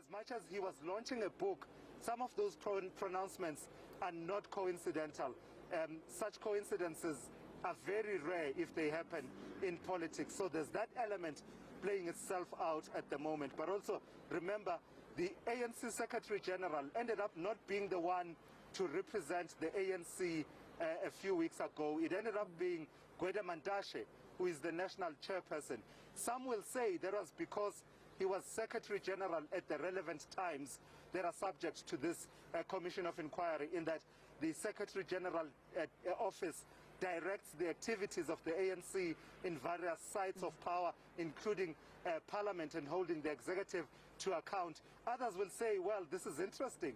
as much as he was launching a book, some of those pronouncements are not coincidental. Such coincidences are very rare if they happen in politics. So there's that element playing itself out at the moment. But also remember, the ANC Secretary General ended up not being the one to represent the ANC a few weeks ago. It ended up being Gwede Mantashe, who is the national chairperson. Some will say that was because he was Secretary General at the relevant times that are subject to this Commission of Inquiry, in that the Secretary General office directs the activities of the ANC in various sites of power, including Parliament, and holding the executive to account. Others will say, well, this is interesting.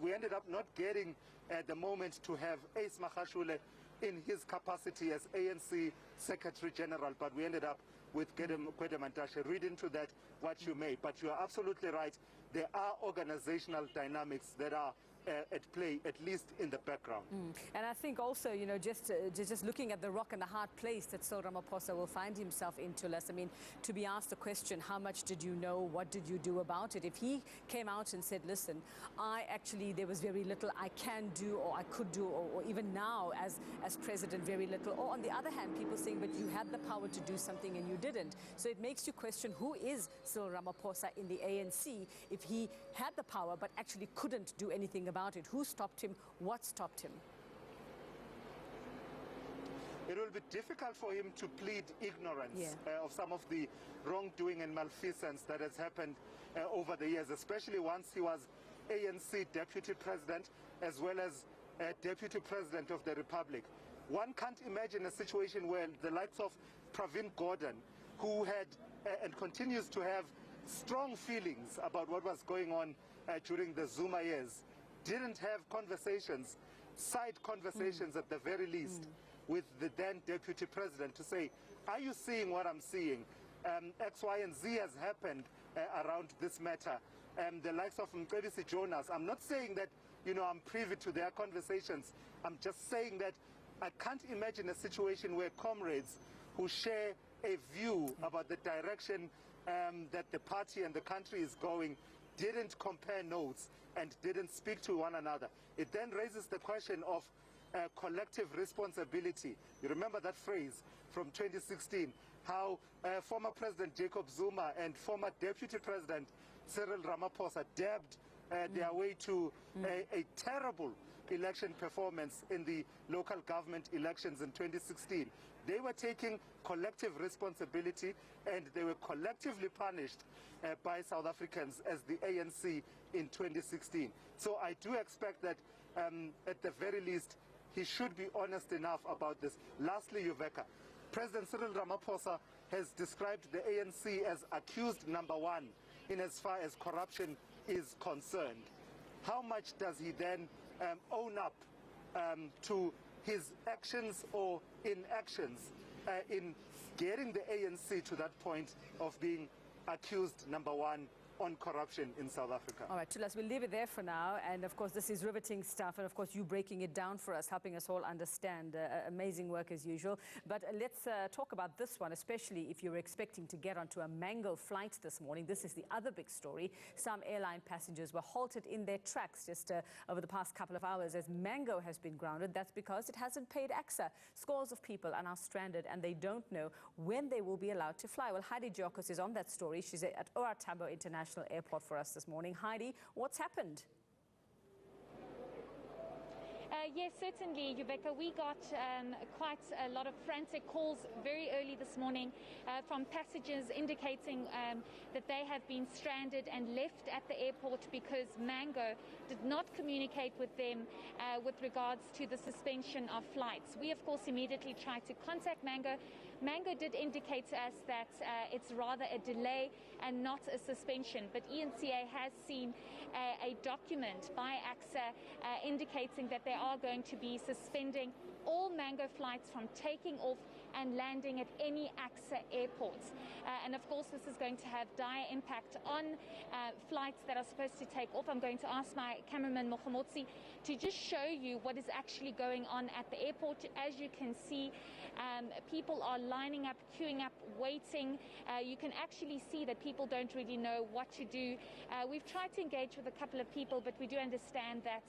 We ended up not getting the moment to have Ace Magashule in his capacity as ANC Secretary General, but we ended up with Gwede Mantashe. Read into that what you may, but you are absolutely right. There are organizational dynamics that are at play, at least in the background. And I think also, you know, just looking at the rock and the hard place that Cyril Ramaphosa will find himself into, Les, I mean, to be asked the question, how much did you know, what did you do about it? If he came out and said, listen, there was very little I can do or I could do, or even now as president, very little. Or on the other hand, people saying, but you had the power to do something and you didn't. So it makes you question, who is Cyril Ramaphosa in the ANC if he had the power but actually couldn't do anything about it? Who stopped him? What stopped him? It will be difficult for him to plead ignorance of some of the wrongdoing and malfeasance that has happened over the years, especially once he was ANC Deputy President as well as Deputy President of the Republic. One can't imagine a situation where the likes of Pravin Gordhan, who had and continues to have strong feelings about what was going on during the Zuma years, didn't have conversations, side conversations at the very least, with the then Deputy President to say, are you seeing what I'm seeing? X, Y, and Z has happened around this matter. The likes of Mcebisi Jonas, I'm not saying that, you know, I'm privy to their conversations. I'm just saying that I can't imagine a situation where comrades who share a view about the direction that the party and the country is going didn't compare notes and didn't speak to one another. It then raises the question of collective responsibility. You remember that phrase from 2016, how former President Jacob Zuma and former Deputy President Cyril Ramaphosa dabbed their way to a terrible election performance in the local government elections in 2016. They were taking collective responsibility and they were collectively punished by South Africans as the ANC in 2016. So I do expect that at the very least he should be honest enough about this. Lastly, Yuveka, President Cyril Ramaphosa has described the ANC as accused number one in as far as corruption is concerned. How much does he then own up to his actions or inactions in getting the ANC to that point of being accused number one on corruption in South Africa? All right, Thulas, we'll leave it there for now. And of course, this is riveting stuff. And of course, you breaking it down for us, helping us all understand. Amazing work as usual. But let's talk about this one, especially if you're expecting to get onto a Mango flight this morning. This is the other big story. Some airline passengers were halted in their tracks just over the past couple of hours as Mango has been grounded. That's because it hasn't paid AXA. Scores of people are now stranded and they don't know when they will be allowed to fly. Well, Heidi Giokos is on that story. She's at OR Tambo International Airport for us this morning. Heidi, what's happened? Yes, certainly, Yuveka. We got quite a lot of frantic calls very early this morning from passengers indicating that they have been stranded and left at the airport because Mango did not communicate with them with regards to the suspension of flights. We, of course, immediately tried to contact Mango. Mango did indicate to us that it's rather a delay and not a suspension, but ENCA has seen a document by AXA indicating that they are going to be suspending all Mango flights from taking off and landing at any AXA airports. And of course, this is going to have dire impact on flights that are supposed to take off. I'm going to ask my cameraman, Mokhomotsi, to just show you what is actually going on at the airport. As you can see, People are lining up, queuing up, waiting. You can actually see that people don't really know what to do. We've tried to engage with a couple of people, but we do understand that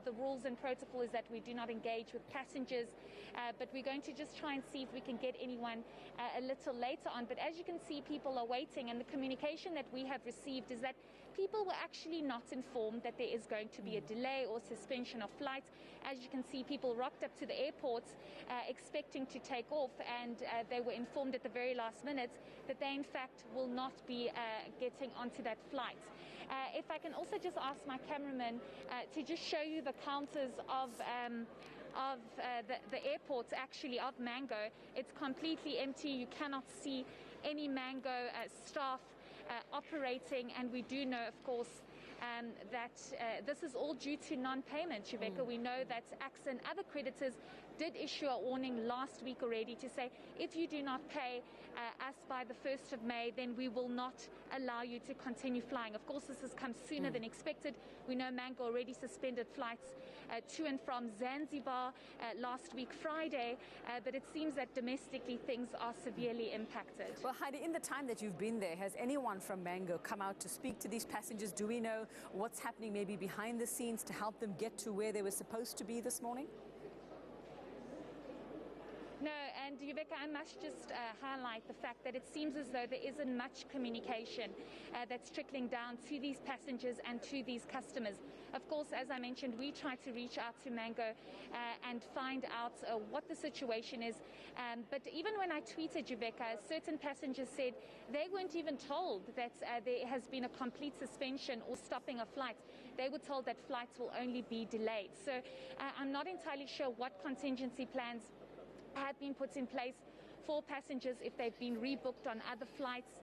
the rules and protocol is that we do not engage with passengers. But we're going to just try and see if we can get anyone a little later on. But as you can see, people are waiting, and the communication that we have received is that people were actually not informed that there is going to be a delay or suspension of flight. As you can see, people rocked up to the airport expecting to take off, and they were informed at the very last minute that they in fact will not be getting onto that flight. If I can also just ask my cameraman to just show you the counters of the airport, actually, of Mango. It's completely empty. You cannot see any Mango staff operating, and we do know, of course, that this is all due to non-payment, Rebecca. We know that AXA and other creditors did issue a warning last week already to say, if you do not pay us by the 1st of May, then we will not allow you to continue flying. Of course, this has come sooner than expected. We know Mango already suspended flights to and from Zanzibar last week Friday, but it seems that domestically things are severely impacted. Well, Heidi, in the time that you've been there, has anyone from Mango come out to speak to these passengers? Do we know what's happening maybe behind the scenes to help them get to where they were supposed to be this morning? No, and Rebecca, I must just highlight the fact that it seems as though there isn't much communication that's trickling down to these passengers and to these customers. Of course, as I mentioned, we try to reach out to Mango and find out what the situation is. But even when I tweeted, Rebecca, certain passengers said they weren't even told that there has been a complete suspension or stopping of flights. They were told that flights will only be delayed. So I'm not entirely sure what contingency plans have been put in place for passengers if they've been rebooked on other flights.